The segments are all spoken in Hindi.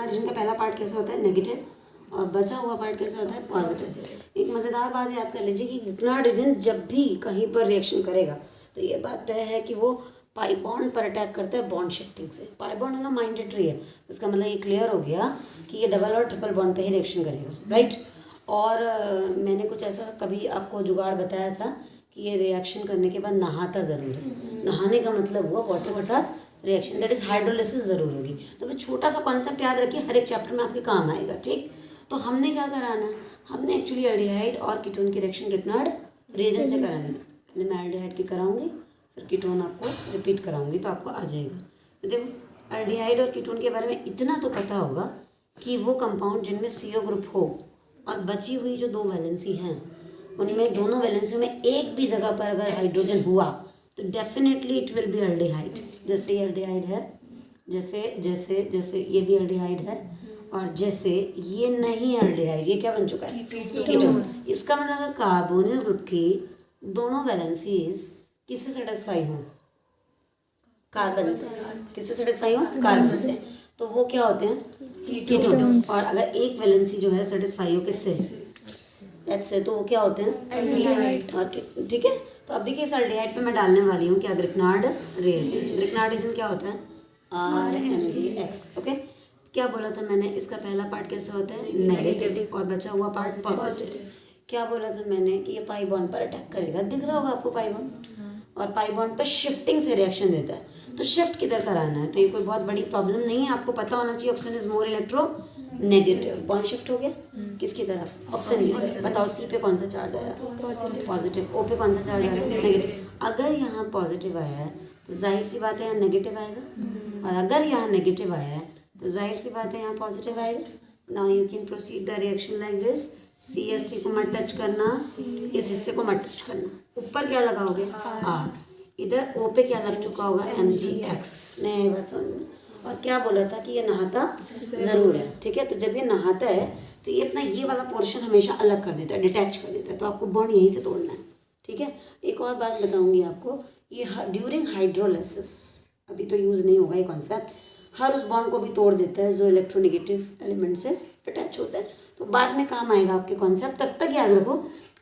ग्रिग्नार्डिजन का पहला पार्ट कैसा होता है? नेगेटिव, और बचा हुआ पार्ट कैसा होता है? पॉजिटिव। एक मज़ेदार बात याद कर लीजिए कि ग्रिग्नार्डिजन जब भी कहीं पर रिएक्शन करेगा तो ये बात तय है कि वो पाई बॉन्ड पर अटैक करता है बॉन्ड शिफ्टिंग से। पाई बॉन्ड होना माइंडेटरी है, उसका मतलब ये क्लियर हो गया कि ये डबल और ट्रिपल बॉन्ड पे ही रिएक्शन करेगा, राइट। और मैंने कुछ ऐसा कभी आपको जुगाड़ बताया था कि ये रिएक्शन करने के बाद नहाता ज़रूर है। नहाने का मतलब हुआ वाटर के साथ रिएक्शन, दैट इज़ हाइड्रोलिसिस ज़रूर होगी। तो फिर छोटा सा कॉन्सेप्ट याद रखिए, हर एक चैप्टर में आपके काम आएगा, ठीक। तो हमने क्या कराना, हमने एक्चुअली एल्डिहाइड और कीटोन की रिएक्शन ग्रिग्नार्ड रीजन से करानी है। पहले मैं एल्डिहाइड की कराऊंगी, फिर कीटोन आपको रिपीट कराऊंगी, तो आपको आ जाएगा। तो देखो, एल्डिहाइड और कीटोन के बारे में इतना तो पता होगा कि वो कंपाउंड जिनमें CO ग्रुप हो और बची हुई जो 2 वैलेंसी हैं उनमें दोनों वैलेंसी में एक भी जगह पर अगर हाइड्रोजन हुआ तो definitely it will be aldehyde. जैसे ये एल्डिहाइड है, जैसे जैसे जैसे ये भी एल्डिहाइड है, और जैसे ये नहीं एल्डिहाइड, ये क्या बन चुका है? कीटोन। इसका मतलब कार्बोनिल ग्रुप की दोनों वैलेंसीज किससे सेटिस्फाई हो? कार्बन से। किससे सेटिस्फाई हो? कार्बन से। तो वो क्या होते हैं? कीटोन्स। और अगर एक वैलेंसी जो है सेटिस्फाई हो किससे? H से, तो वो क्या होते हैं? एल्डिहाइड। ठीक है। तो अब देखिए इस एल्डिहाइड पे मैं डालने वाली हूँ क्या? Grignard reagent. ग्रिग्नार्ड रिएजेंट क्या होता है? RMgX। ओके, क्या बोला था मैंने? इसका पहला पार्ट कैसा होता है? नेगेटिव, और बचा हुआ पार्ट पॉजिटिव। क्या बोला था मैंने? कि ये पाई बॉन्ड पर अटैक करेगा, दिख रहा होगा आपको पाई बॉन्ड, और पाई बॉन्ड पर शिफ्टिंग से रिएक्शन देता है। तो शिफ्ट किधर कराना है? तो ये कोई बहुत बड़ी प्रॉब्लम नहीं है, आपको पता होना चाहिए oxygen is more electro negative. Bond shift हो गया किसकी तरफ? ऑक्सीजन की तरफ। बताओ C पे कौन सा चार्ज आया? पॉजिटिव। O पे कौन सा चार्ज आया? नेगेटिव। अगर यहाँ पॉजिटिव आया है तो जाहिर सी बात है यहाँ नेगेटिव आएगा, और अगर यहाँ नेगेटिव आया है तो जाहिर सी बात है यहाँ पॉजिटिव आएगा। Now you can proceed the reaction like this. CH3 को मत टच करना, इस हिस्से को मत टच करना। ऊपर क्या लगाओगे? R। इधर O पे क्या लग चुका होगा? MgX। नहीं बात समझ में? और क्या बोला था कि ये नहाता ज़रूर है, ठीक है। तो जब ये नहाता है तो ये अपना ये वाला पोर्शन हमेशा अलग कर देता है, डिटैच कर देता है, तो आपको बॉन्ड यहीं से तोड़ना है, ठीक है। एक और बात बताऊंगी आपको, ये ड्यूरिंग हाइड्रोलिसिस, अभी तो यूज़ नहीं होगा ये कॉन्सेप्ट, हर उस बॉन्ड को भी तोड़ देता है जो इलेक्ट्रोनेगेटिव एलिमेंट से अटैच होता है, तो बाद में काम आएगा आपके कॉन्सेप्ट। तब तक याद रखो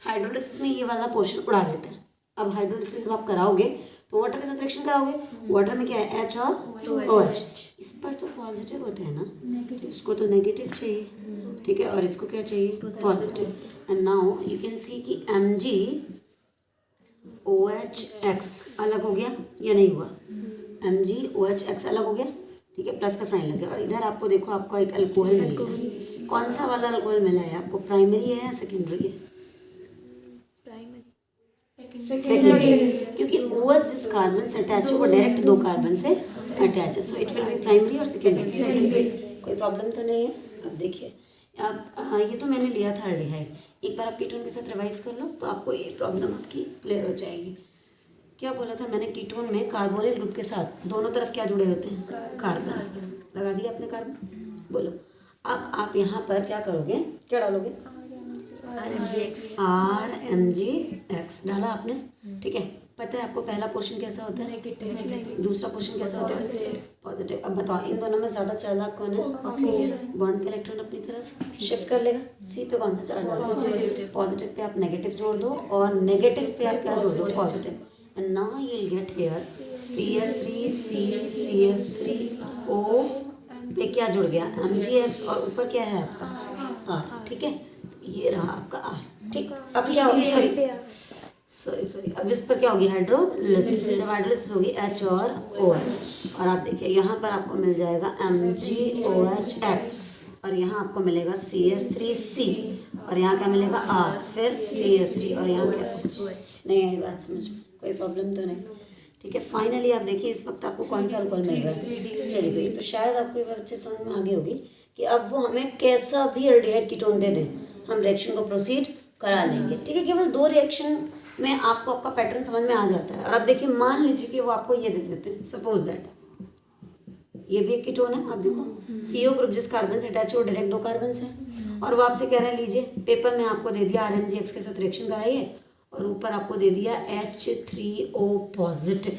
हाइड्रोलिसिस में ये वाला पोर्शन उड़ा देता है। अब हाइड्रोलिसिस जब आप कराओगे तो वाटर के साथ रिएक्शन कराओगे, वाटर में क्या है? H और OH। इस पर तो पॉजिटिव होता है ना, तो इसको तो नेगेटिव चाहिए, ठीक है, और इसको क्या चाहिए? Positive. And now you can see कि MgOHX अलग हो गया या नहीं हुआ? MgOHX अलग हो गया, ठीक है, प्लस का साइन लग गया। और इधर आपको देखो आपको एक अल्कोहल मिल गया। कौन सा वाला अल्कोहल मिला है आपको? प्राइमरी है या सेकेंडरी है? सेकेंडरी, क्योंकि OH जिस कार्बन से अटैच है वो डायरेक्ट 2 कार्बन से अटैच है, so it will be primary और सेकेंडरी। कोई प्रॉब्लम तो नहीं है। अब देखिए, अब ये तो मैंने लिया था एल्डिहाइड, एक बार आप कीटोन के साथ रिवाइज कर लो तो आपको ये प्रॉब्लम आपकी क्लियर हो जाएगी। क्या बोला था मैंने? कीटोन में कार्बोनिल ग्रुप के साथ दोनों तरफ क्या जुड़े होते हैं? कार्बन। लगा दिया आपने कार्बन? बोलो। अब आप यहाँ पर क्या करोगे? क्या डालोगे? RMgX डाला आपने, ठीक है। पता है आपको पहला पोर्शन कैसा होता है? दूसरा पोर्शन कैसा होता है? पॉजिटिव। अब बताओ इन दोनों में ज़्यादा चालाक कौन है? ऑक्सीजन। बॉन्ड के इलेक्ट्रॉन अपनी तरफ शिफ्ट कर लेगा। C पे कौन सा चार्ज आता है? पॉजिटिव पे आप नेगेटिव जोड़ दो, और नेगेटिव पे आप क्या जोड़ दो? Positive. And now you will get here CH3O पे क्या जुड़ गया? MgX, और ऊपर क्या है आपका? R, ठीक है। ये रहा आपका R, ठीक। अब क्या होगी? सॉरी अब इस पर क्या होगी? हाइड्रोलिसिस। जब हाइड्रोलिसिस होगी H और OH, और आप देखिए यहाँ पर आपको मिल जाएगा MgOHX, और यहाँ आपको मिलेगा CH3C, और यहाँ क्या मिलेगा? R, फिर CH3, और यहाँ क्या? नहीं आई बात समझ में? कोई प्रॉब्लम तो नहीं, ठीक है। फाइनली आप देखिए इस वक्त आपको कौन सा अल्कोहल मिल रहा है? 3 डिग्री। तो शायद आपको ये बात अच्छे समझ में आ गई होगी कि अब वो हमें कैसा भी एल्डिहाइड कीटोन दे दें, हम रिएक्शन को प्रोसीड करा लेंगे, ठीक है। केवल 2 रिएक्शन में आपको आपका पैटर्न समझ में आ जाता है। और अब देखिए, मान लीजिए कि वो आपको ये दे देते हैं, सपोज दैट ये भी एक कीटोन है, आप देखो CO ग्रुप जिस कार्बन से अटैच है वो डायरेक्ट 2 कार्बन से है, और वो आपसे कह रहे हैं लीजिए पेपर में आपको दे दिया RMgX के साथ रिएक्शन कराइए, और ऊपर आपको दे दिया H3O पॉजिटिव।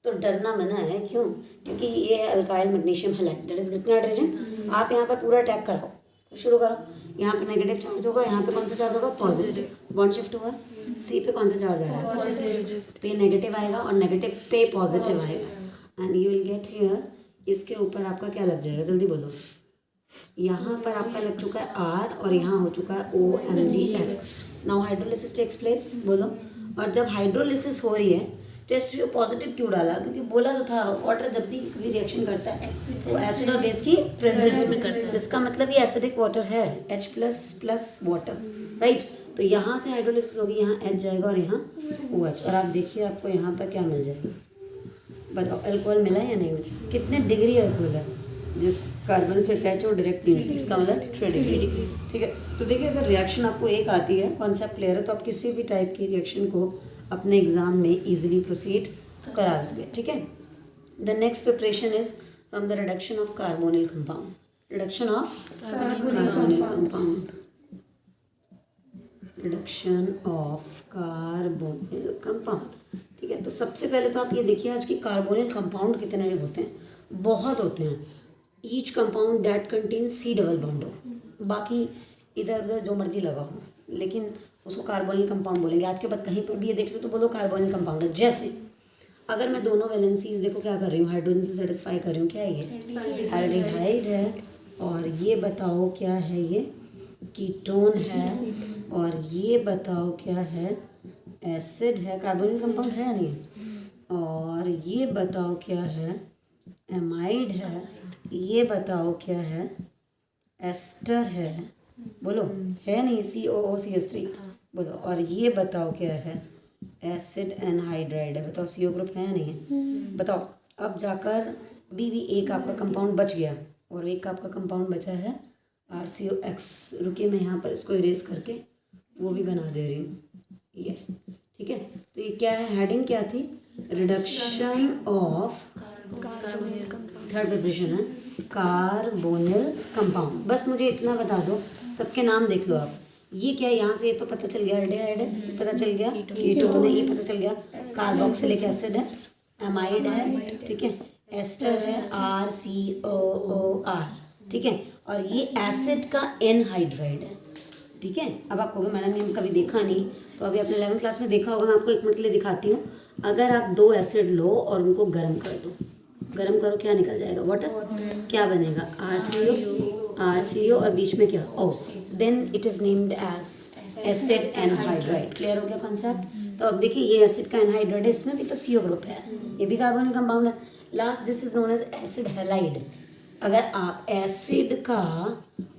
तो डरना मना है, क्यों? क्योंकि ये है alkyl magnesium halide, that is Grignard reagent, आप यहाँ पर पूरा अटैक कराओ, शुरू करो। यहाँ पे नेगेटिव चार्ज होगा, यहाँ पे कौन सा चार्ज होगा? पॉजिटिव। बॉन्ड शिफ्ट हुआ, सी पे कौन सा चार्ज आ रहा है? पॉजिटिव। तो ये नेगेटिव आएगा और नेगेटिव पे पॉजिटिव आएगा and you will get here. इसके ऊपर आपका क्या लग जाएगा? जल्दी बोलो। यहाँ पर आपका लग चुका है आर और यहाँ हो चुका है OMgX। Now hydrolysis takes place, बोलो। और जब हाइड्रोलिसिस हो रही है तो H3O पॉजिटिव क्यों डाला? क्योंकि बोला तो था वाटर जब भी कभी रिएक्शन करता है तो एसिड और बेस की प्रेजेंस में करता है। तो इसका मतलब ये एसिडिक वाटर है, H++ वाटर, राइट। तो यहाँ से हाइड्रोलिसिस होगी, यहाँ H जाएगा और यहाँ OH। और आप देखिए आपको यहाँ पर क्या मिल जाएगा? बताओ, अल्कोहल मिला है या नहीं मिला? कितने डिग्री अल्कोहल है? जिस कार्बन से अटैच हो डायरेक्ट 3 से, इसका मतलब 3 डिग्री, ठीक है। तो देखिए अगर रिएक्शन आपको एक आती है, कॉन्सेप्ट क्लियर है, तो आप किसी भी टाइप की रिएक्शन को अपने एग्जाम में इजीली प्रोसीड करा सकते हैं, ठीक है। The next preparation is from the reduction of carbonyl compound. Reduction of carbonyl compound, reduction of carbonyl compound, ठीक है। तो सबसे पहले तो आप ये देखिए आज की कार्बोनिल कंपाउंड कितने होते हैं? बहुत होते हैं। Each compound that contain C double bond हो, बाकी इधर उधर जो मर्जी लगा हो, लेकिन उसको कार्बोनिल कंपाउंड बोलेंगे। आज के बाद कहीं पर भी ये देख लो तो बोलो कार्बोनिल कंपाउंड है। जैसे अगर मैं दोनों वैलेंसीज देखो क्या कर रही हूँ, हाइड्रोजन से सेटिस्फाई कर रही हूँ, क्या है ये? एल्डिहाइड है। और ये बताओ क्या है? ये कीटोन है। और ये बताओ क्या है? एसिड है। कार्बोनिल कंपाउंड है या नहीं? और ये बताओ क्या है? एमाइड है। ये बताओ क्या है? एस्टर है। बोलो, है नहीं? COOCH3, बोलो। और ये बताओ क्या है? एसिड एनहाइड्राइड है। बताओ CO ग्रुप है या नहीं है? बताओ। अब जाकर अभी भी एक आपका कंपाउंड बच गया और एक आपका कंपाउंड बचा है RCOX। रुकिए मैं यहाँ पर इसको इरेज करके वो भी बना दे रही हूँ, ये, ठीक है। तो ये क्या है? हेडिंग क्या थी? रिडक्शन ऑफ थर्ड प्रिपरेशन है कार्बोनिल कंपाउंड। बस मुझे इतना बता दो, सबके नाम देख लो आप। ये क्या है? यहाँ से ये तो पता चल गया, एल्डिहाइड है, पता चल गया, कीटोन है, ये पता चल गया, कार्बोक्सिलिक एसिड है, एमाइड है, ठीक है, एस्टर है, RCOOR, ठीक है। और ये एसिड का एनहाइड्राइड है, ठीक है। अब आप कहोगे मैडम ने कभी देखा नहीं, तो अभी आपने 11th क्लास में देखा होगा। मैं आपको एक मिनट के लिए दिखाती हूँ। अगर आप 2 एसिड लो और उनको गर्म कर दो, गर्म करो, क्या निकल जाएगा? वाटर। क्या बनेगा? RCO और बीच में क्या? O। Then it is named as acid anhydride. Clear हो गया कॉन्सेप्ट? तो अब देखिए ये एसिड का एनहाइड्राइड है, इसमें भी तो CO ग्रुप है, ये भी कार्बोनिल कंपाउंड है। Last this is known as acid halide. अगर आप एसिड का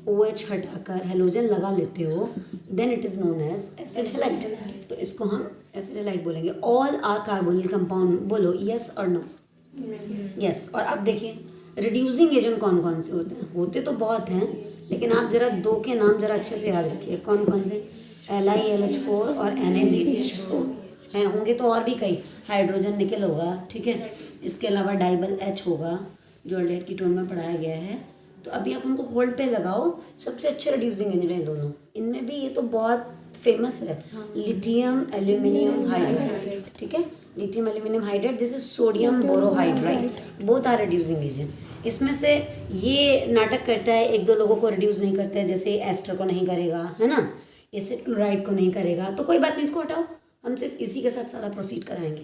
OH हटाकर हेलोजन लगा लेते हो then it is known as acid halide. तो इसको हम एसिड हैलाइड बोलेंगे। All are carbonyl compound. बोलो यस और नो? यस। और अब देखिए रिड्यूसिंग एजेंट कौन कौन से होते हैं? होते तो बहुत हैं, लेकिन आप जरा 2 के नाम जरा अच्छे से याद रखिए। कौन कौन से? LiLH4 और NaBH4 हैं। होंगे तो और भी कई, हाइड्रोजन निकल होगा, ठीक है। इसके अलावा डाइबल H होगा जो एल्डिहाइड कीटोन में पढ़ाया गया है। तो अभी आप उनको होल्ड पे लगाओ। सबसे अच्छे रिड्यूसिंग एजेंट हैं दोनों। इनमें भी ये तो बहुत फेमस है, लिथियम एल्यूमिनियम हाइड्राइड, ठीक है। Lithium aluminium hydride, this is sodium borohydride, both are reducing agent. इसमें से ये नाटक करता है, 1-2 लोगों को रिड्यूस नहीं करता है, जैसे एस्टर को नहीं करेगा, है ना, एसिड क्लोराइड को नहीं करेगा, तो कोई बात नहीं, इसको हटाओ, हम सिर्फ इसी के साथ सारा प्रोसीड कराएंगे।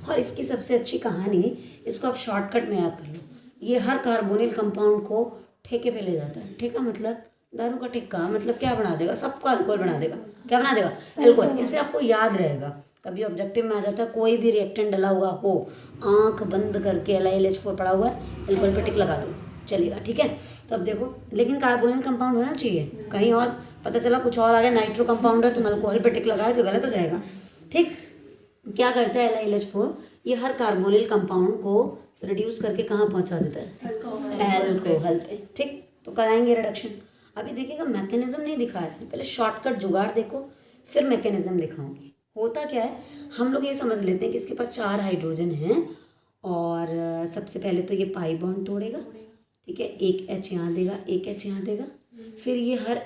और इसकी सबसे अच्छी कहानी, इसको आप शॉर्टकट में याद कर लो, ये हर कार्बोनिल कंपाउंड को ठेके पे ले जाता है। ठेका मतलब दारू का ठेका, मतलब क्या बना देगा? सबको अल्कोहल बना देगा। क्या बना देगा? अल्कोहल। इससे आपको याद रहेगा, कभी ऑब्जेक्टिव में आ जाता है, कोई भी रिएक्टेंट डला हुआ हो, आंख बंद करके LiLH4 पड़ा हुआ है, अल्कोहल पे टिक लगा दो, चलेगा, ठीक है। तो अब देखो, लेकिन कार्बोनिल कंपाउंड होना चाहिए। कहीं और पता चला कुछ और आ गया, नाइट्रो कंपाउंड है, तुम अल्कोहल पे टिक लगाए तो गलत हो जाएगा, ठीक। क्या करता है LiLH4? ये हर कार्बोनिल कंपाउंड को रिड्यूस करके कहाँ पहुँचा देता है? अल्कोहल पे, ठीक। तो कराएंगे रिडक्शन। अभी देखिएगा मैकेनिज्म नहीं दिखा रहे हैं, पहले शॉर्टकट जुगाड़ देखो, फिर मैकेनिज्म दिखाऊंगी। होता क्या है, हम लोग ये समझ लेते हैं कि इसके पास 4 हाइड्रोजन हैं और सबसे पहले तो ये पाई बॉन्ड तोड़ेगा, ठीक है, एक H यहाँ देगा, एक H यहाँ देगा, फिर ये हर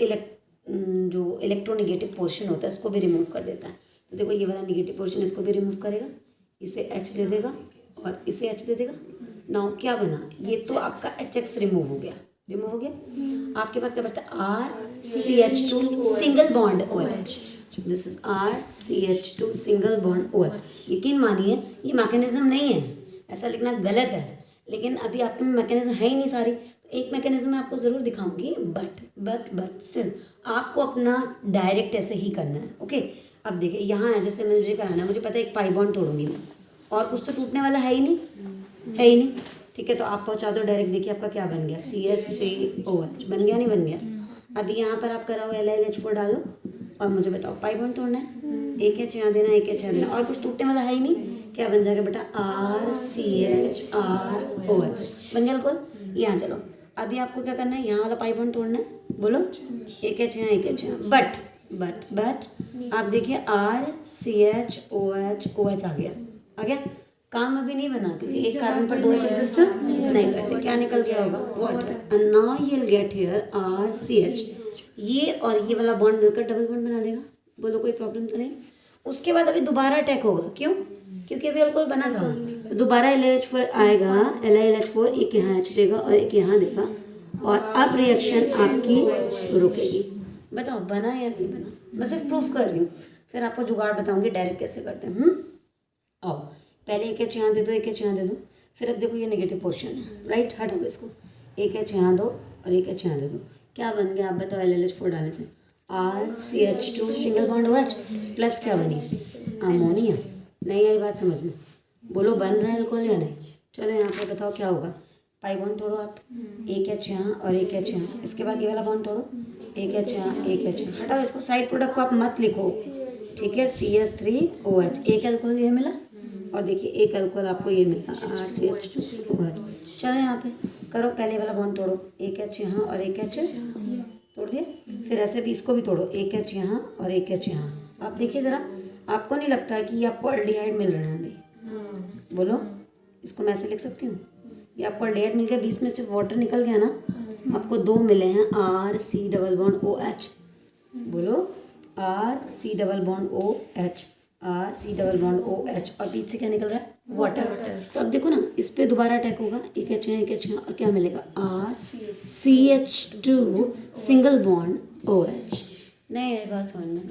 जो इलेक्ट्रोनेगेटिव पोर्शन होता है उसको भी रिमूव कर देता है। तो देखो ये वाला नेगेटिव पोर्शन इसको भी रिमूव करेगा, इसे H दे देगा और इसे H दे देगा। नाउ क्या बना? ये तो आपका HX रिमूव हो गया, रिमूव हो गया। आपके पास क्या बचता है, RCH2 single bond OH। This is RCH2 single bond OH। यकीन मानिए ये मैकेनिज्म नहीं है, ऐसा लिखना गलत है, लेकिन अभी आपके में मैकेनिज्म है ही नहीं सारी। तो एक मैकेनिज्म मैं आपको ज़रूर दिखाऊंगी, बट स्टिल आपको अपना डायरेक्ट ऐसे ही करना है। ओके, अब देखिए यहाँ है, जैसे मुझे कराना है, मुझे पता है एक पाई बॉन्ड तोड़ूंगी मैं, और कुछ तो टूटने वाला है ही नहीं, है ही नहीं। ठीक है, तो आप पहुँचा दो डायरेक्ट। देखिए आपका क्या बन गया, CH3OH बन गया, नहीं बन गया। अभी यहाँ पर आप कराओ LiLH4 डालो और मुझे बताओ पाई बॉन्ड तोड़ना है, एक एच यहाँ देना, एक एच यहाँ देना, और कुछ टूटने वाला है ही नहीं। क्या बन जाएगा बेटा, RCHROH बन गया बिल्कुल। यहाँ चलो, अभी आपको क्या करना है, यहाँ वाला पाई बॉन्ड तोड़ना है, बोलो एक एच यहाँ, एक एच यहाँ। बट आप देखिए RCHOH आ गया। काम अभी नहीं बना, क्योंकि एक कार्बन पर 2 H एग्जिस्ट नहीं करते। क्या निकल गया होगा, water. And now you will get here RCH, ये और ये वाला बॉन्ड मिलकर डबल बॉन्ड बना देगा। बोलो कोई प्रॉब्लम तो नहीं। उसके बाद अभी दोबारा अटैक होगा, क्यों, क्योंकि अभी अल्कोहल बना था, तो दोबारा LiLH4 आएगा, LiLH4 एक यहाँ H देगा और एक यहाँ देगा, और अब रिएक्शन आपकी रुकेगी। बताओ बना या नहीं बना, मैं सिर्फ प्रूफ कर रही हूँ, फिर आपको जुगाड़ बताऊंगी डायरेक्ट कैसे करते हैं। आओ पहले एक एच यहाँ दे दो, एक एच यहाँ दे दो, फिर अब देखो ये नेगेटिव पोर्शन है, राइट, हटाओ इसको, एक एच यहाँ दो और एक एच यहाँ दे दो। क्या बन गया आप बताओ, LiLH4 डालने से RCH2 single bond OH plus क्या बनी, अमोनिया। नहीं आई बात समझ में, बोलो बन रहा है अल्कोहल या नहीं। चलो यहाँ पे बताओ क्या होगा, पाई बॉन्ड तोड़ो आप, एक एच यहाँ और एक एच यहाँ, इसके बाद ये वाला बॉन्ड तोड़ो, एक एच यहाँ, एक एच यहाँ, हटाओ इसको, साइड प्रोडक्ट को आप मत लिखो, ठीक है। CH3OH एक अल्कोहल ये मिला, और देखिए एक अल्कोहल आपको ये मिला RCH2OH। चलो यहाँ पे करो, पहले वाला बॉन्ड तोड़ो, एक एच यहाँ और एक एच तोड़ दिया, फिर ऐसे भी इसको भी तोड़ो, एक एच यहाँ और एक एच यहाँ। आप देखिए ज़रा, आपको नहीं लगता है कि ये आपको अल्डिहाइड मिल रहा है अभी, बोलो, इसको मैं ऐसे लिख सकती हूँ, ये आपको अल्डिहाइड मिल गया, बीच में से वाटर निकल गया ना, आपको 2 मिले हैं RC⋯OH, बोलो RC⋯OH, RC⋯OH, और बीच से क्या निकल रहा है, वाटर। तो अब देखो ना, इस पे दोबारा अटैक होगा, एक एच यहाँ, एक एच यहाँ, और क्या मिलेगा, RCH2 सिंगल बॉन्ड OH। नहीं है बात समझ में।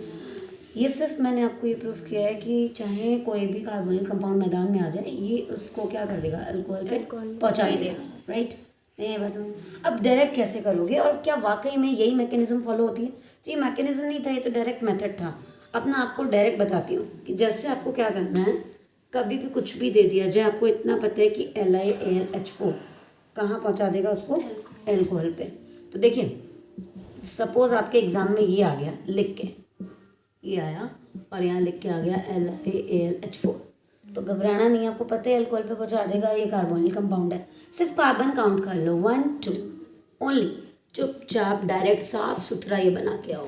ये सिर्फ मैंने आपको ये प्रूफ किया है कि चाहे कोई भी कार्बोनिल कंपाउंड मैदान में आ जाए, ये उसको क्या कर देगा, अल्कोहल पे पहुंचा ही देगा, राइट। नहीं है बात समझ। अब डायरेक्ट कैसे करोगे, और क्या वाकई में यही मैकेनिज्म फॉलो होती है। तो ये मैकेनिज्म नहीं था, ये तो डायरेक्ट मेथड था। अपना आपको डायरेक्ट बताती हूँ कि जैसे आपको क्या करना है, कभी भी कुछ भी दे दिया जाए, आपको इतना पता है कि LiAlH4 कहाँ पहुँचा देगा उसको, अल्कोहल पे। तो देखिए सपोज आपके एग्जाम में ये आ गया लिख के, ये आया और यहाँ लिख के आ गया LiAlH4, तो घबराना नहीं, आपको पता है अल्कोहल पे पहुँचा देगा, ये कार्बोनिल कंपाउंड है। सिर्फ कार्बन काउंट कर लो, 1 2 ओनली, चुपचाप डायरेक्ट साफ सुथरा ये बना के आओ।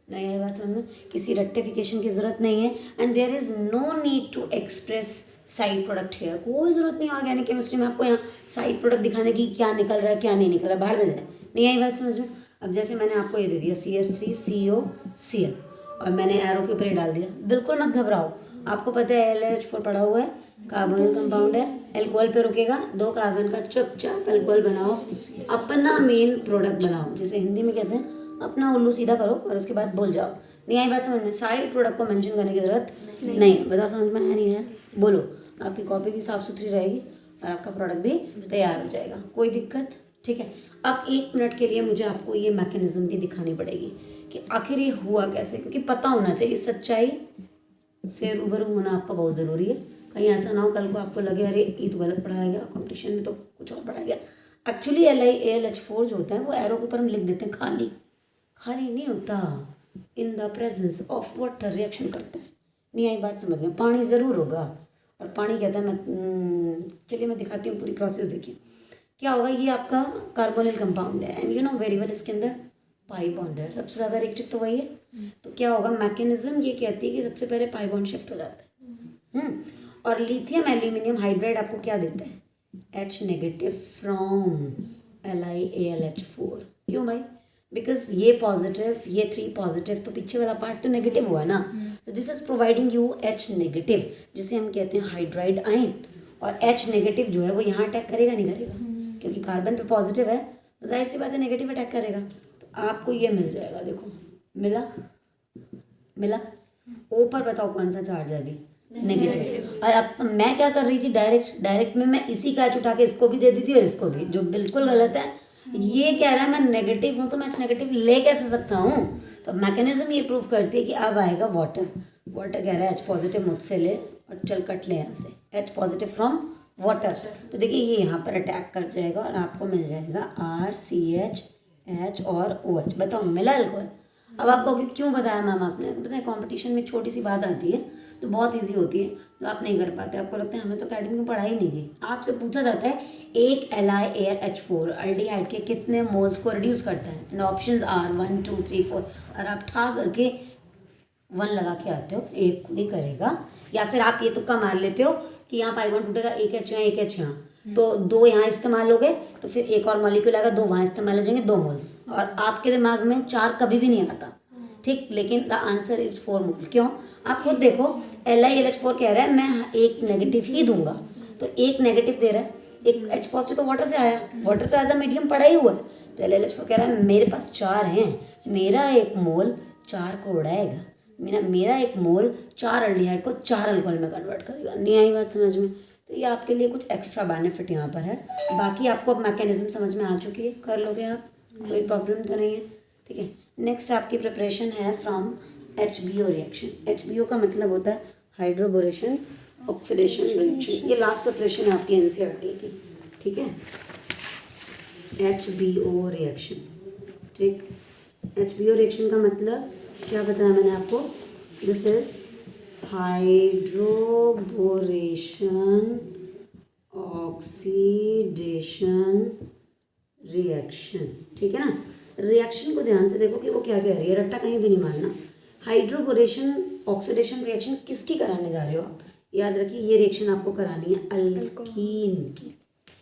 नहीं है बात समझ में, किसी रेक्टिफिकेशन की ज़रूरत नहीं है, and there is no need to express side product here. कोई ज़रूरत नहीं ऑर्गेनिक केमिस्ट्री में आपको यहाँ साइड प्रोडक्ट दिखाने की, क्या निकल रहा है क्या नहीं निकल रहा है, बाहर में जाए। नहीं आई बात समझ में। अब जैसे मैंने आपको ये दे दिया CH3COCl, और मैंने एरो के ऊपर डाल दिया, बिल्कुल मत घबराओ, आपको पता है LiH4 पड़ा हुआ है, कार्बोनिल कंपाउंड है, अल्कोहल पे रुकेगा, 2 कार्बन का चुपचाप अल्कोहल बनाओ, अपना मेन प्रोडक्ट बनाओ, जिसे हिंदी में कहते हैं अपना उल्लू सीधा करो, और उसके बाद भूल जाओ। नहीं आई बात समझ में, सारे प्रोडक्ट को मेंशन करने की ज़रूरत नहीं है। बताओ समझ में है नहीं है, बोलो, आपकी कॉपी भी साफ़ सुथरी रहेगी और आपका प्रोडक्ट भी तैयार हो जाएगा, कोई दिक्कत, ठीक है। अब 1 मिनट के लिए मुझे आपको ये मैकेनिज्म भी दिखानी पड़ेगी कि आखिर ये हुआ कैसे, क्योंकि पता होना चाहिए, सच्चाई से रूबरू होना आपका बहुत ज़रूरी है। कहीं ऐसा ना हो कल को आपको लगे अरे ये तो गलत पढ़ाया गया, कॉम्पिटिशन में तो कुछ और पढ़ाया गया। एक्चुअली LiAlH4 जो होता है वो एरो के ऊपर हम लिख देते हैं, खाली नहीं होता, in the presence of water reaction करता है। नहीं आई बात समझ में, पानी ज़रूर होगा, और पानी कहता है, मैं चलिए मैं दिखाती हूँ पूरी प्रोसेस। देखिए क्या होगा, ये आपका कार्बोनिल कंपाउंड है, and you know very well इसके अंदर पाई बॉन्ड है, सबसे ज़्यादा रिएक्टिव तो वही है। तो क्या होगा, मैकेनिज्म ये कहती है कि सबसे पहले पाई बॉन्ड शिफ्ट हो जाता है, और लिथियम एल्यूमिनियम हाइड्राइड आपको क्या देता है, H नेगेटिव फ्रॉम LiAlH4। क्यों भाई, बिकॉज ये पॉजिटिव, ये 3 पॉजिटिव, तो पीछे वाला पार्ट तो नेगेटिव हुआ ना, तो this is providing you H negative, जिसे हम कहते हैं हाइड्राइड आयन। और H नेगेटिव जो है वो यहाँ अटैक करेगा नहीं करेगा, क्योंकि कार्बन पे पॉजिटिव है तो जाहिर सी बात है नेगेटिव अटैक करेगा। तो आपको ये मिल जाएगा, देखो मिला। ऊपर बताओ कौन सा चार्ज है अभी, नेगेटिव। और अब मैं क्या कर रही थी, डायरेक्ट में मैं इसी का एच उठा के इसको भी दे दी थी और इसको भी, जो बिल्कुल गलत है। ये कह रहा है मैं नेगेटिव हूँ तो मैं नेगेटिव ले कैसे सकता हूँ। तो मैकेनिज्म ये प्रूव करती है कि अब आएगा वाटर कह रहा है एच पॉजिटिव मुझसे ले और चल कट ले यहाँ से, एच पॉजिटिव फ्रॉम वाटर। तो देखिए ये यहाँ पर अटैक कर जाएगा और आपको मिल जाएगा RCH और OH। बताओ मिला अल्कोहल। अब आप कहोगे क्यों बताया मैम आपने, पता है कॉम्पिटिशन में एक छोटी सी बात आती है तो बहुत इजी होती है, तो आप नहीं कर पाते, आपको लगता है हमें तो अकेडमी में पढ़ाई नहीं की। आपसे पूछा जाता है एक LiAlH4 अल्डिहाइड के कितने मोल्स को रिड्यूस करता है, एंड ऑप्शंस आर 1 2 3 4, और आप ठा करके 1 लगा के आते हो, एक को नहीं करेगा। या फिर आप ये तुक्का मार लेते हो कि यहाँ पाई बॉन्ड टूटेगा, एक एच यहाँ एक एच यहाँ, तो 2 यहाँ इस्तेमाल हो गए तो फिर एक और मॉलिक्यूल आएगा, 2 वहाँ इस्तेमाल हो जाएंगे, 2 मोल्स। और आपके दिमाग में 4 कभी भी नहीं आता, ठीक, लेकिन द आंसर इज 4 मोल। क्यों, आप खुद देखो LiLH4 कह रहा है मैं एक नेगेटिव ही दूंगा, तो एक नेगेटिव दे रहा है, एक H पॉजिटिव तो वाटर से आया, वाटर तो एज अ मीडियम पड़ा ही हुआ है। तो LiLH4 कह रहा है मेरे पास 4 हैं, मेरा एक मोल 4 को उड़ाएगा, मेरा एक मोल 4 अल्डिहाइड को 4 अल्कोहल में कन्वर्ट करेगा। नहीं आई बात समझ में। तो ये आपके लिए कुछ एक्स्ट्रा बेनिफिट यहाँ पर है। बाकी आपको अब मैकेनिज्म समझ में आ चुकी है, कर लोगे आप, कोई प्रॉब्लम तो नहीं है, ठीक है। नेक्स्ट आपकी प्रिपरेशन है फ्रॉम HBO रिएक्शन। HBO का मतलब होता है हाइड्रोबोरेशन ऑक्सीडेशन रिएक्शन। ये लास्ट प्रिपरेशन है आपकी NCERT की, ठीक है। HBO रिएक्शन, ठीक। HBO रिएक्शन का मतलब क्या बताया मैंने आपको, this is hydroboration oxidation reaction, ठीक है ना। रिएक्शन को ध्यान से देखो कि वो क्या कह रही है, रट्टा कहीं भी नहीं मारना। हाइड्रोबोरेशन ऑक्सीडेशन रिएक्शन किसकी कराने जा रहे हो आप, याद रखिए ये रिएक्शन आपको करानी है अल्कीन की,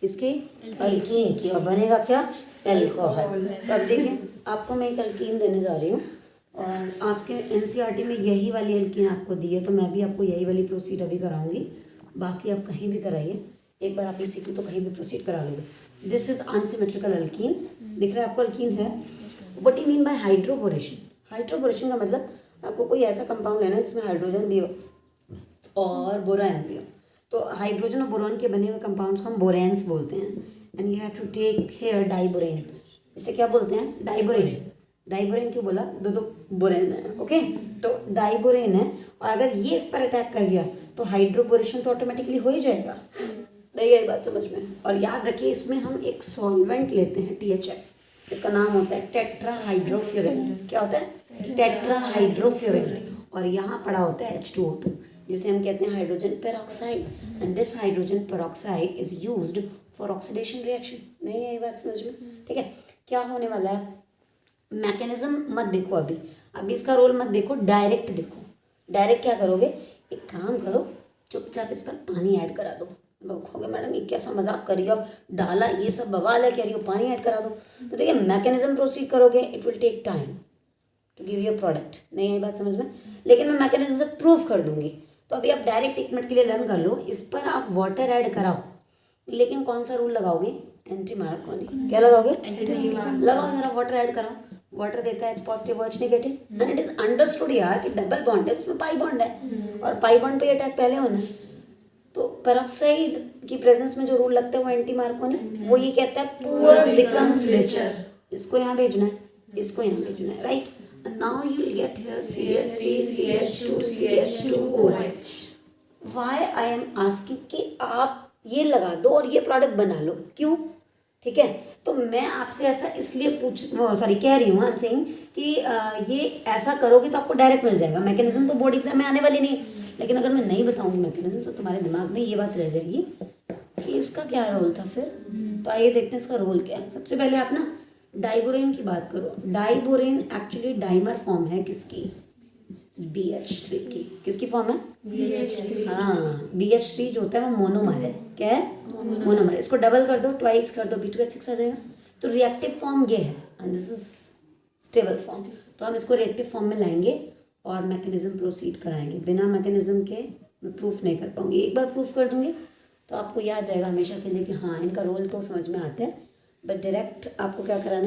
इसके अल्कीन की, और बनेगा क्या, अल्कोहल। तो अब देखिए आपको मैं एक अल्कीन देने जा रही हूँ और आपके NCERT में यही वाली अल्कीन आपको दी है, तो मैं भी आपको यही वाली प्रोसीड अभी कराऊंगी। बाकी आप कहीं भी कराइए, एक बार आपने सीखी तो कहीं भी प्रोसीड करा लोगे। दिस इज अनसिमेट्रिकल अल्कीन, दिख रहा है आपको अल्कीन है। What you mean by hydroboration, hydroboration का मतलब आपको कोई ऐसा कंपाउंड लेना है जिसमें हाइड्रोजन भी हो और बोरान भी हो। तो हाइड्रोजन और बोरान के बने हुए कंपाउंड्स को हम बोरेन्स बोलते हैं, and you have to take here diborane. इसे क्या बोलते हैं, डाइबोरेन। डाइबोरेन क्यों बोला, दो बोरेन है, ओके। तो डाइबोरेन है, और अगर ये इस पर अटैक कर गया तो हाइड्रोबोरेशन तो ऑटोमेटिकली हो ही जाएगा। नहीं आई बात समझ में। और याद रखिए इसमें हम एक सॉल्वेंट लेते हैं THF, इसका नाम होता है टेट्राहाइड्रोफ्यूरेन। क्या होता है, टेट्राहाइड्रोफ्यूरेन। और यहाँ पड़ा होता है H2O2, जिसे हम कहते हैं hydrogen peroxide, and this hydrogen peroxide is used for oxidation reaction. नहीं आई बात समझ में, ठीक है। क्या होने वाला है, मैकेनिज्म मत देखो अभी इसका रोल मत देखो, डायरेक्ट देखो। डायरेक्ट क्या करोगे, एक काम करो, चुपचाप इस पर पानी ऐड करा दो। कहोगे मैडम ये कैसा मजाक कर रही हो, अब डाला ये सब बवाल है, कह रही हो पानी ऐड करा दो। तो देखिए मैकेनिज्म प्रोसीड करोगे, it will take time to give you product. नहीं आई बात समझ में, लेकिन मैं मैकेनिज्म से प्रूव कर दूंगी। तो अभी आप डायरेक्ट 1 मिनट के लिए लर्न कर लो, इस पर आप वाटर ऐड कराओ, लेकिन कौन सा रूल लगाओगे, एंटी मार्कोनी। क्या लगाओगे, लगाओ जरा, वाटर ऐड कराओ। वाटर देता है H positive OH negative, and it is understood यार कि डबल बॉन्ड है, उसमें पाई बॉन्ड है, और पाई बॉन्ड पे अटैक पहले होना है। तो पेरोक्साइड की प्रेजेंस में जो रूल लगता है वो एंटी मार्कोनी, वो ये कहता है पुअर बिकम्स रिचर। इसको यहाँ भेजना है, इसको यहाँ भेजना है, right. Now you will get here CH3CH2CH2OH। Why I am asking कि आप ये लगा दो और ये प्रोडक्ट बना लो, क्यों, ठीक है। तो मैं आपसे ऐसा इसलिए कह रही हूँ, आई एम सेइंग कि ये ऐसा करोगे तो आपको डायरेक्ट मिल जाएगा। मैकेनिज्म तो बोर्ड एग्जाम में आने वाली नहीं, लेकिन अगर मैं नहीं बताऊंगी मैकेनिज्म तो तुम्हारे दिमाग में ये बात रह जाएगी कि इसका क्या रोल था फिर। तो आइए देखते हैं इसका रोल क्या है। सबसे पहले आप ना डाइबोरेन की बात करो। डाइबोरेन एक्चुअली डाइमर फॉर्म है किसकी, BH3 की। किसकी फॉर्म है, BH3। हाँ, BH3 जो होता है वो मोनोमर है। क्या है, मोनोमर। इसको डबल कर दो, ट्वाइस कर दो, B2H6 आ जाएगा। तो रिएक्टिव फॉर्म ये है, and this is stable form. तो हम इसको रिएक्टिव फॉर्म में लाएंगे और मैकेनिज्म प्रोसीड कराएंगे। बिना मैकेनिज्म के मैं प्रूफ नहीं कर पाऊंगी, एक बार प्रूफ कर दूंगी तो आपको याद रहेगा हमेशा के लिए कि हाँ इनका रोल तो समझ में आता है, बट डायरेक्ट आपको क्या कराना है,